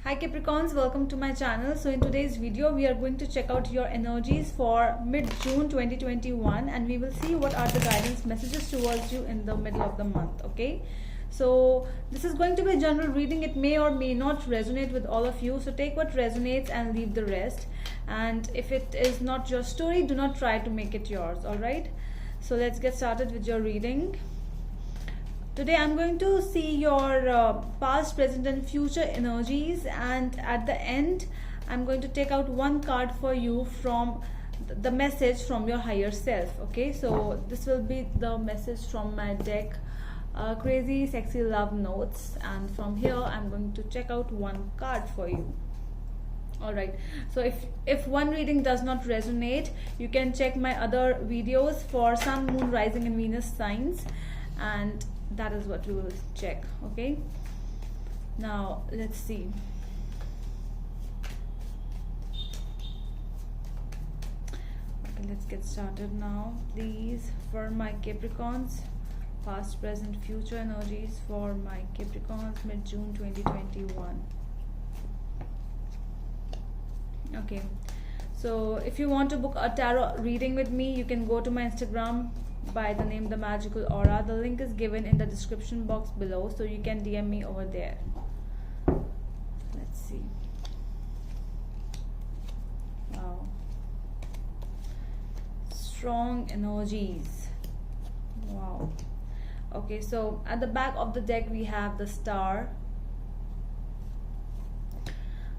Hi Capricorns, welcome to my channel. So in today's video we are going to check out your energies for mid-June 2021 and we will see what are the guidance messages towards you in the middle of the month. Okay, so this is going to be a general reading. It may or may not resonate with all of you, so take what resonates and leave the rest. And if it is not your story, do not try to make it yours. Alright, so let's get started with your reading. Today I'm going to see your past, present and future energies, and at the end I'm going to take out one card for you from the message from your higher self. Okay, so this will be the message from my deck, Crazy Sexy Love Notes, and from here I'm going to check out one card for you. Alright, so if one reading does not resonate, you can check my other videos for Sun, Moon, Rising and Venus signs, and that is what we will check. Okay, now let's see. Okay, let's get started now. Please, for my Capricorns, past, present, future energies for my Capricorns mid-June 2021. Okay, so if you want to book a tarot reading with me, you can go to my Instagram by the name The Magical Aura. The link is given in the description box below, so you can DM me over there. Let's see. Wow, strong energies. Wow. Okay, so at the back of the deck we have the Star.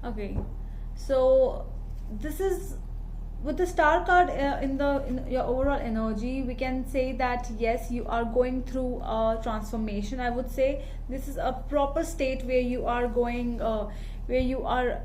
Okay, so this is with the Star card in your overall energy. We can say that yes, you are going through a transformation. I would say this is a proper state where you are going, where you are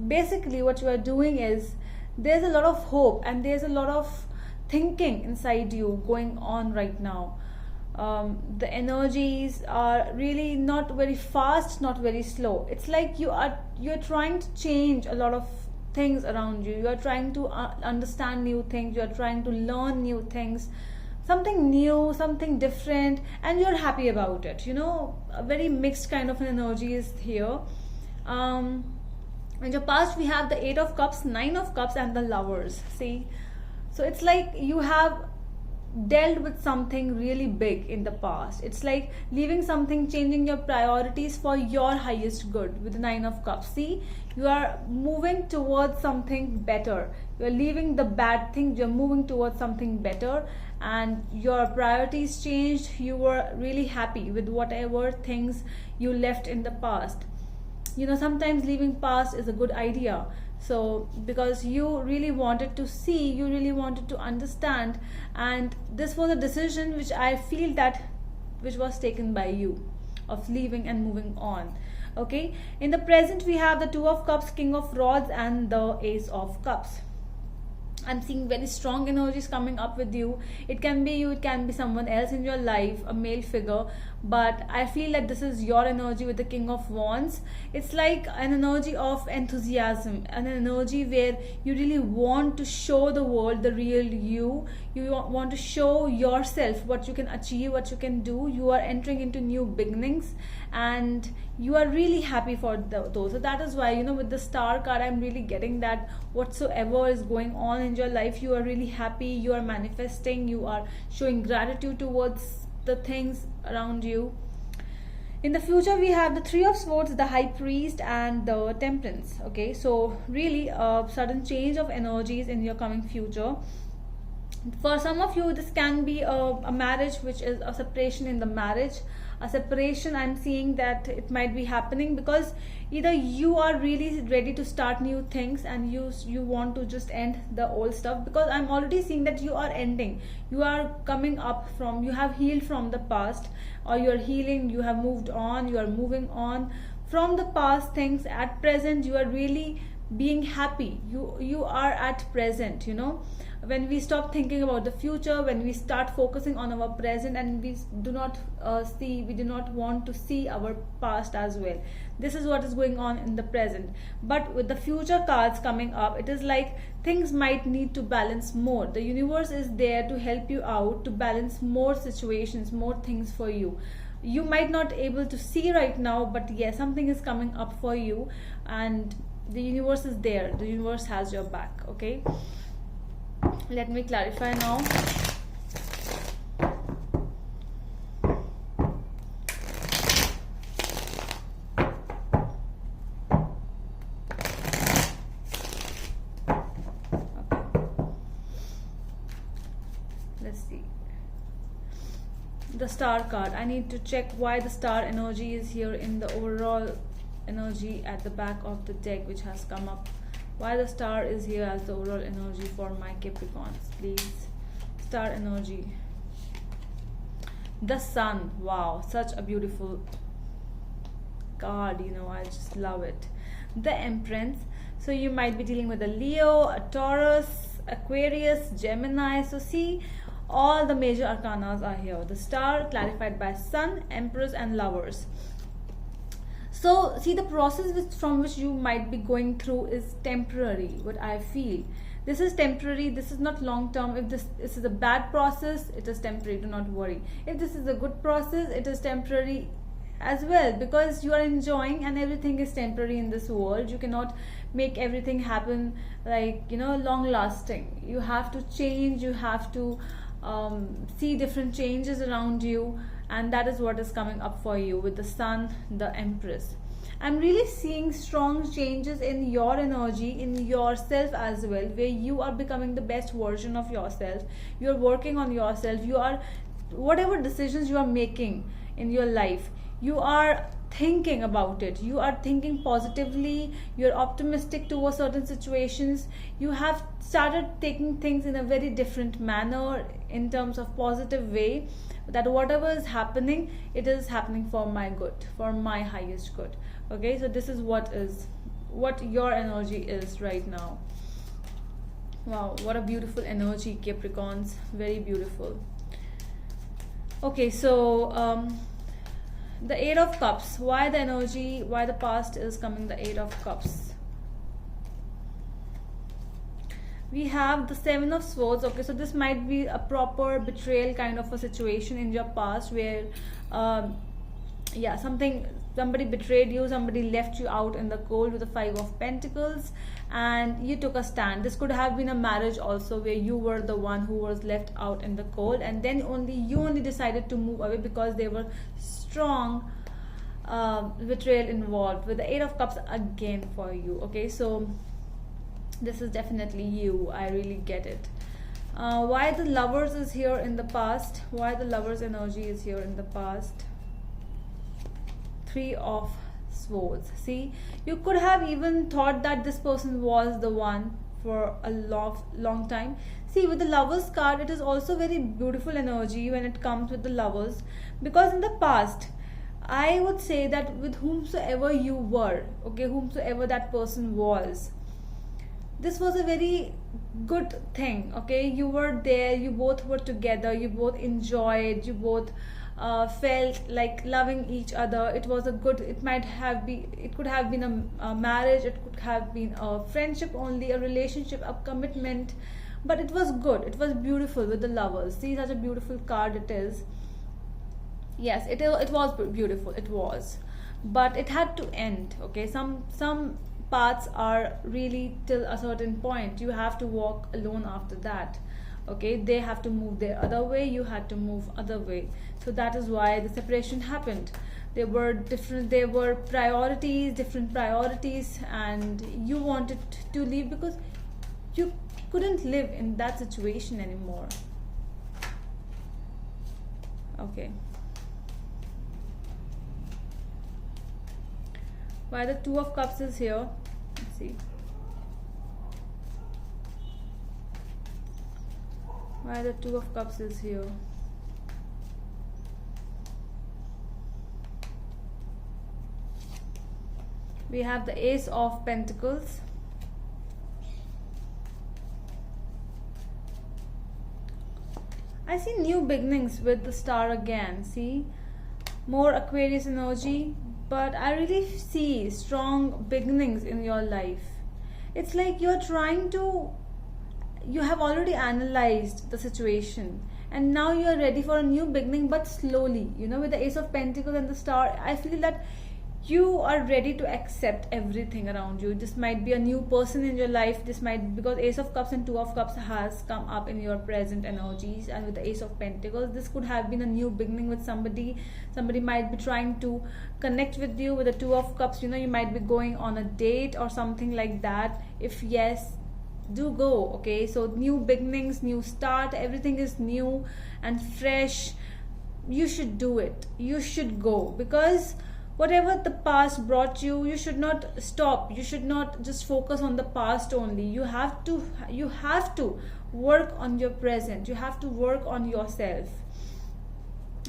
basically what you are doing is there's a lot of hope and there's a lot of thinking inside you going on right now. The energies are really not very fast, not very slow. It's like you're trying to change a lot of things around you. You are trying to understand new things. You are trying to learn new things, something new, something different, and you're happy about it. You know, a very mixed kind of an energy is here. In your past we have the 8 of Cups, 9 of Cups and the Lovers. See, so it's like you have dealt with something really big in the past. It's like leaving something, changing your priorities for your highest good with the 9 of Cups. See, you are moving towards something better. You are leaving the bad thing, you're moving towards something better, and your priorities changed. You were really happy with whatever things you left in the past. You know, sometimes leaving past is a good idea. So because you really wanted to see, you really wanted to understand, and this was a decision which I feel that which was taken by you, of leaving and moving on. Okay, in the present we have the 2 of Cups, King of Rods and the Ace of Cups. I'm seeing very strong energies coming up with you. It can be you, it can be someone else in your life, a male figure, but I feel that this is your energy with the King of Wands. It's like an energy of enthusiasm, an energy where you really want to show the world the real you. You want to show yourself what you can achieve, what you can do. You are entering into new beginnings and you are really happy for those. So that is why, you know, with the Star card I'm really getting that whatsoever is going on in your life, you are really happy, you are manifesting, you are showing gratitude towards the things around you. In the future we have the 3 of Swords, the High Priest and the Temperance. Okay, so really a sudden change of energies in your coming future. For some of you this can be a marriage, which is a separation in the marriage, a separation. I'm seeing that it might be happening because either you are really ready to start new things and you want to just end the old stuff, because I'm already seeing that you are ending, you are coming up from, you have healed from the past, or you're healing, you have moved on, you are moving on from the past things. At present you are really being happy, you are at present. You know, when we stop thinking about the future, when we start focusing on our present, and we do not want to see our past as well. This is what is going on in the present. But with the future cards coming up, it is like things might need to balance more. The universe is there to help you out, to balance more situations, more things for you. you might not able to see right now, but yes, something is coming up for you, and the universe is there. The universe has your back. Okay, let me clarify now. Let's see the star card. I need to check why the star energy is here in the overall energy at the back of the deck, which has come up. Why the star is here as the overall energy for my Capricorns, please. Star energy. The sun. Wow, such a beautiful card, you know, I just love it. The Empress. So you might be dealing with a Leo, a Taurus, Aquarius, Gemini. So see, all the major arcanas are here. The star clarified by Sun, Empress, and Lovers. So see, the process from which you might be going through is temporary. What I feel, this is temporary. This is not long term. If this is a bad process, it is temporary. Do not worry. If this is a good process, it is temporary as well, because you are enjoying, and everything is temporary in this world. You cannot make everything happen like, you know, long lasting. You have to change. You have to see different changes around you, and that is what is coming up for you with the Sun, the Empress. I'm really seeing strong changes in your energy, in yourself as well, where you are becoming the best version of yourself. You're working on yourself. You are, whatever decisions you are making in your life, you are thinking about it. You are thinking positively. You're optimistic towards certain situations. You have started taking things in a very different manner, in terms of positive way, that whatever is happening, it is happening for my good, for my highest good. Okay, so this is what your energy is right now. Wow, what a beautiful energy, Capricorns. Very beautiful. Okay, so the Eight of Cups. Why the energy, why the past is coming the Eight of Cups? We have the Seven of Swords. Okay, so this might be a proper betrayal kind of a situation in your past, where yeah, somebody betrayed you, somebody left you out in the cold with the Five of Pentacles, and you took a stand. This could have been a marriage also, where you were the one who was left out in the cold, and then you only decided to move away because there were strong betrayal involved with the Eight of Cups again for you. Okay, so this is definitely you. I really get it. Why the Lovers is here in the past? Why the Lovers energy is here in the past? Three of Swords. See, you could have even thought that this person was the one for a long time. See, with the Lovers card, it is also very beautiful energy when it comes with the Lovers, because in the past, I would say that with whomsoever you were, okay, whomsoever that person was, this was a very good thing. Okay, you were there, you both were together, you both enjoyed, you both felt like loving each other. It was a good, it could have been a marriage, it could have been a friendship only, a relationship, a commitment, but it was good, it was beautiful with the Lovers. See, such a beautiful card it is. Yes, it was beautiful, it was, but it had to end. Okay, some paths are really till a certain point. You have to walk alone after that. Okay, they have to move their other way, you had to move other way. So that is why the separation happened. There were different priorities, and you wanted to leave because you couldn't live in that situation anymore. Okay, why the Two of Cups is here? Let's see. Why the Two of Cups is here? We have the Ace of Pentacles. I see new beginnings with the Star again. See, more Aquarius energy, but I really see strong beginnings in your life. It's like you have already analyzed the situation, and now you are ready for a new beginning, but slowly. With the Ace of Pentacles and the Star, I feel that you are ready to accept everything around you. This might be a new person in your life. This might, because Ace of Cups and Two of Cups has come up in your present energies, and with the Ace of Pentacles, this could have been a new beginning with somebody. Somebody might be trying to connect with you. With the Two of Cups, you might be going on a date or something like that. If yes, do go. Okay, so new beginnings, new start, everything is new and fresh. You should do it. You should go, because whatever the past brought you, you should not stop. You should not just focus on the past only. You have to work on your present. You have to work on yourself,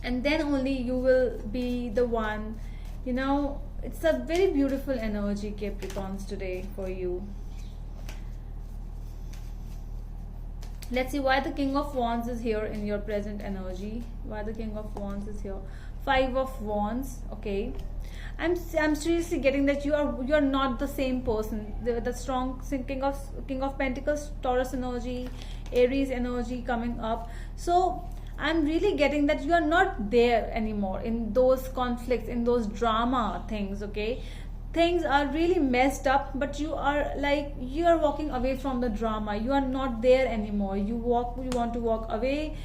and then only you will be the one. It's a very beautiful energy, Capricorns, today for you. Let's see why the King of Wands is here in your present energy. Why the King of Wands is here. Five of Wands. Okay, I'm seriously getting that you're not the same person. The strong King of Pentacles, Taurus energy, Aries energy coming up. So I'm really getting that you are not there anymore in those conflicts, in those drama things. Okay, things are really messed up, but you are walking away from the drama. You are not there anymore. You want to walk away.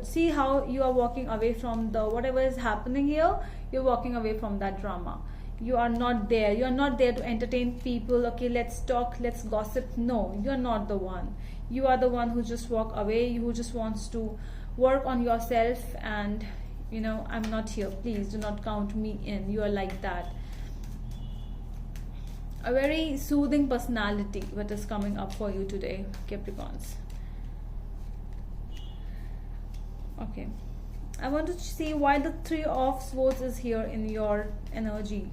See how you are walking away from the whatever is happening here. You're walking away from that drama. You are not there. You are not there to entertain people. Okay, let's talk, let's gossip. No, you're not the one. You are the one who just walk away, who just wants to work on yourself. And I'm not here. Please do not count me in. You are like that. A very soothing personality what is coming up for you today, Capricorns. Okay, I want to see why the Three of Swords is here in your energy.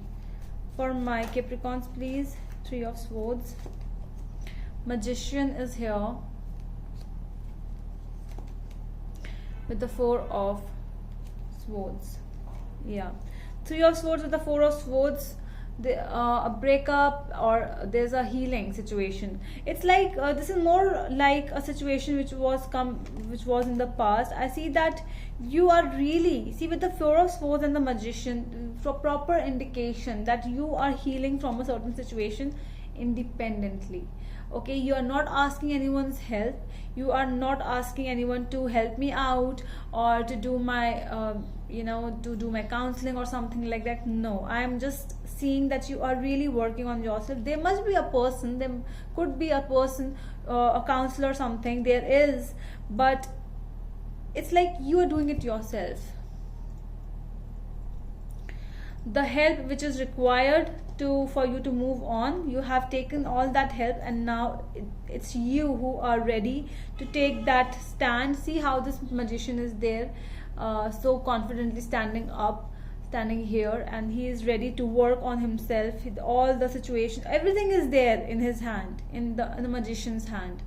For my Capricorns, please. Three of Swords. Magician is here with the Four of Swords. Yeah, Three of Swords with the Four of Swords. A breakup, or there's a healing situation. It's like this is more like a situation which was in the past. I see that you are really, see, with the Four of Swords and the Magician, for proper indication that you are healing from a certain situation independently. Okay, you are not asking anyone's help. You are not asking anyone to help me out, or to do my to do my counseling or something like that. No, I am just seeing that you are really working on yourself. There must be a person, there could be a person, a counselor or something, there is, but it's like you are doing it yourself. The help which is required for you to move on, you have taken all that help, and now it's you who are ready to take that stand. See how this Magician is there, so confidently standing here, and he is ready to work on himself. All the situation, everything is there in his hand, in the Magician's hand.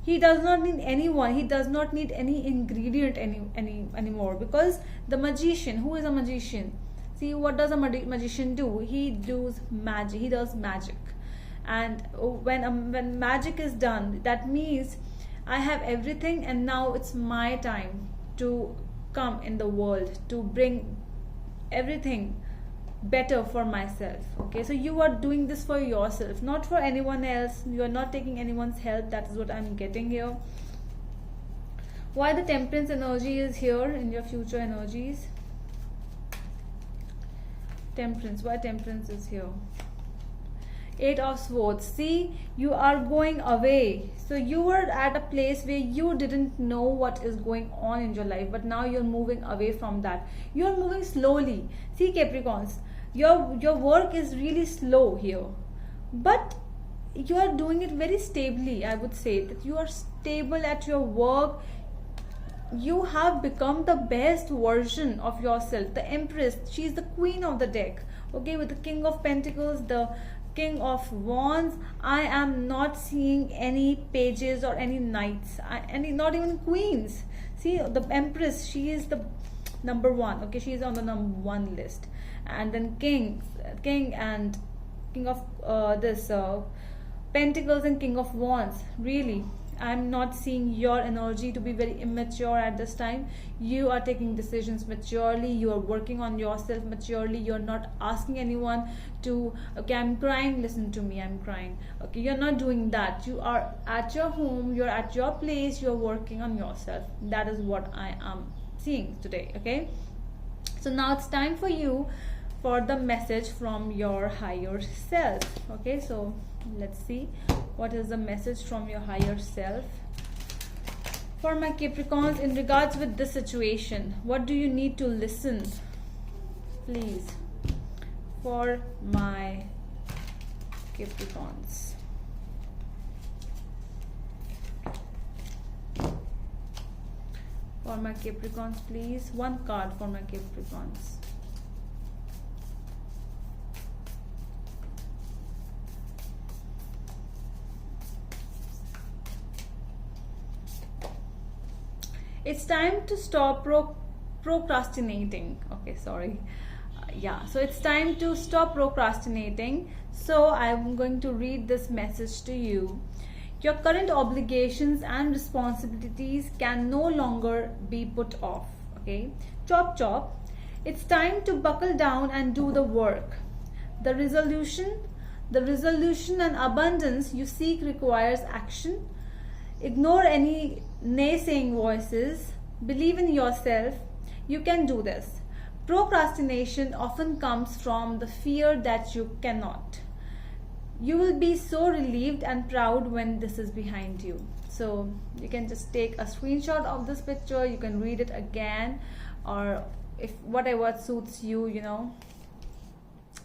He does not need anyone. He does not need any ingredient anymore, because the Magician, who is a magician? See, what does a magician do? He does magic. And when magic is done, that means I have everything, and now it's my time to come in the world to bring everything better for myself. Okay, so you are doing this for yourself, not for anyone else. You are not taking anyone's help. That is what I'm getting here. Why the Temperance energy is here in your future energies? Temperance, why Temperance is here? Eight of Swords. See, you are going away. So you were at a place where you didn't know what is going on in your life, but now you're moving away from that. You're moving slowly. See, Capricorns, your work is really slow here, but you are doing it very stably. I would say that you are stable at your work. You have become the best version of yourself. The Empress, she is the queen of the deck. Okay, with the King of Pentacles, the King of Wands, I am not seeing any pages or any knights, not even queens. See, the Empress, she is the number one. Okay, she is on the number one list. And then King and King of Pentacles and King of Wands. Really, I'm not seeing your energy to be very immature at this time. You are taking decisions maturely, you are working on yourself maturely, you're not asking anyone to, okay, I'm crying, listen to me, I'm crying. Okay, you're not doing that. You are at your home, you're at your place, you're working on yourself. That is what I am seeing today. Okay, so now it's time for you for the message from your higher self. Okay, so let's see what is the message from your higher self for my Capricorns in regards with this situation. What do you need to listen, please, for my Capricorns? For my Capricorns, please, one card for my Capricorns. It's time to stop procrastinating. Okay, sorry. Yeah, so it's time to stop procrastinating. So I'm going to read this message to you. Your current obligations and responsibilities can no longer be put off. Okay, chop chop. It's time to buckle down and do the work. The resolution and abundance you seek requires action. Ignore any naysaying voices. Believe in yourself. You can do this. Procrastination often comes from the fear that you cannot. You will be so relieved and proud when this is behind you. So you can just take a screenshot of this picture. You can read it again, or if whatever suits you, you know,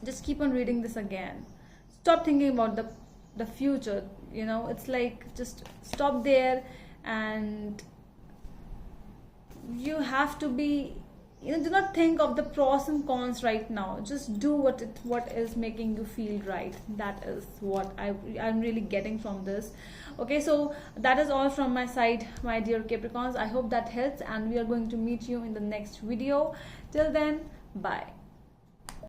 just keep on reading this again. Stop thinking about the future. You know, it's like just stop there, and you have to be, you know, do not think of the pros and cons right now. Just do what is making you feel right. That is what I'm really getting from this. Okay, so that is all from my side, my dear Capricorns. I hope that helps, and we are going to meet you in the next video. Till then, bye.